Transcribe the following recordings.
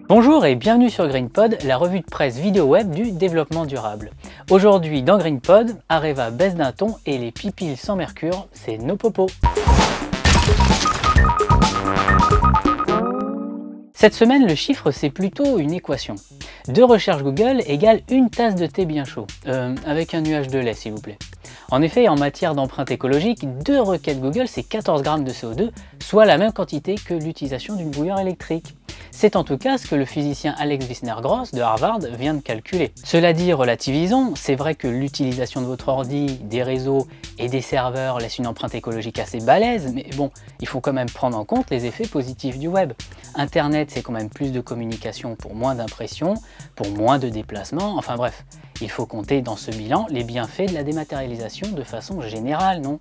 Bonjour et bienvenue sur GreenPod, la revue de presse vidéo web du développement durable. Aujourd'hui dans GreenPod, Areva baisse d'un ton et les pipiles sans mercure, c'est nos popos. Cette semaine, le chiffre c'est plutôt une équation. 2 recherches Google égale une tasse de thé bien chaud, avec un nuage de lait s'il vous plaît. En effet, en matière d'empreinte écologique, 2 requêtes Google c'est 14 grammes de CO2, soit la même quantité que l'utilisation d'une bouilloire électrique. C'est en tout cas ce que le physicien Alex Wissner-Gross de Harvard vient de calculer. Cela dit, relativisons, c'est vrai que l'utilisation de votre ordi, des réseaux et des serveurs laisse une empreinte écologique assez balèze, mais bon, il faut quand même prendre en compte les effets positifs du web. Internet, c'est quand même plus de communication pour moins d'impressions, pour moins de déplacements, enfin bref, il faut compter dans ce bilan les bienfaits de la dématérialisation de façon générale, non?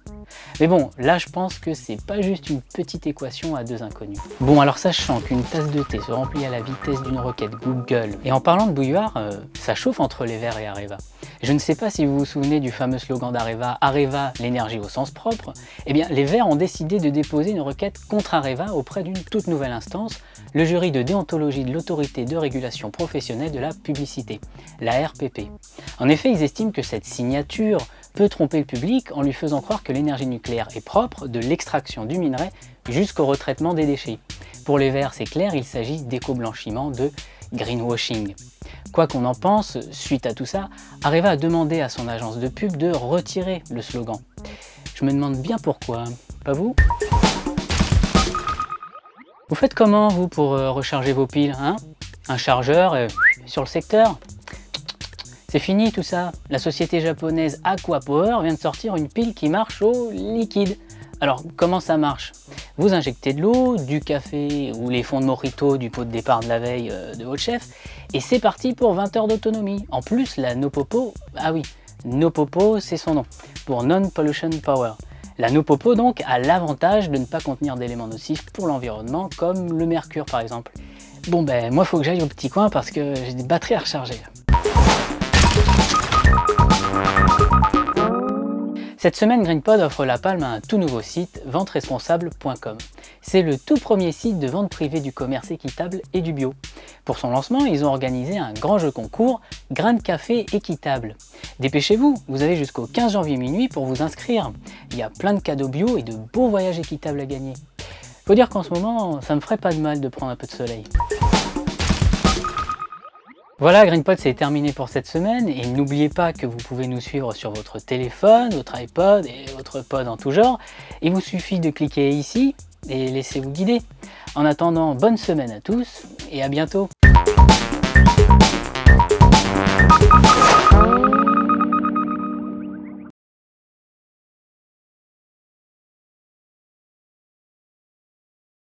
Mais bon, là je pense que c'est pas juste une petite équation à 2 inconnus. Bon, alors sachant qu'une tasse de thé se remplit à la vitesse d'une requête Google, et en parlant de bouilloire, ça chauffe entre les verres et Areva. Je ne sais pas si vous vous souvenez du fameux slogan d'Areva, Areva, l'énergie au sens propre. Eh bien, les Verts ont décidé de déposer une requête contre Areva auprès d'une toute nouvelle instance, le jury de déontologie de l'autorité de régulation professionnelle de la publicité, la RPP. En effet, ils estiment que cette signature peut tromper le public en lui faisant croire que l'énergie nucléaire est propre, de l'extraction du minerai jusqu'au retraitement des déchets. Pour les Verts, c'est clair, il s'agit d'éco-blanchiment, de greenwashing. Quoi qu'on en pense, suite à tout ça, Areva a demandé à son agence de pub de retirer le slogan. Je me demande bien pourquoi, pas vous? Vous faites comment, vous, pour recharger vos piles, hein? Un chargeur sur le secteur? C'est fini tout ça. La société japonaise Aquapower vient de sortir une pile qui marche au liquide. Alors, comment ça marche? Vous injectez de l'eau, du café ou les fonds de mojito du pot de départ de la veille de votre chef, et c'est parti pour 20 heures d'autonomie. En plus, la NoPoPo, ah oui, NoPoPo c'est son nom, pour Non-Pollution Power. La NoPoPo donc a l'avantage de ne pas contenir d'éléments nocifs pour l'environnement, comme le mercure par exemple. Bon ben, moi faut que j'aille au petit coin parce que j'ai des batteries à recharger. Cette semaine, GreenPod offre la palme à un tout nouveau site, venteresponsable.com. C'est le tout premier site de vente privée du commerce équitable et du bio. Pour son lancement, ils ont organisé un grand jeu concours, Grain de café équitable. Dépêchez-vous, vous avez jusqu'au 15 janvier minuit pour vous inscrire. Il y a plein de cadeaux bio et de beaux voyages équitables à gagner. Faut dire qu'en ce moment, ça me ferait pas de mal de prendre un peu de soleil. Voilà, GreenPod c'est terminé pour cette semaine et n'oubliez pas que vous pouvez nous suivre sur votre téléphone, votre iPod et votre pod en tout genre. Il vous suffit de cliquer ici et laissez-vous guider. En attendant, bonne semaine à tous et à bientôt.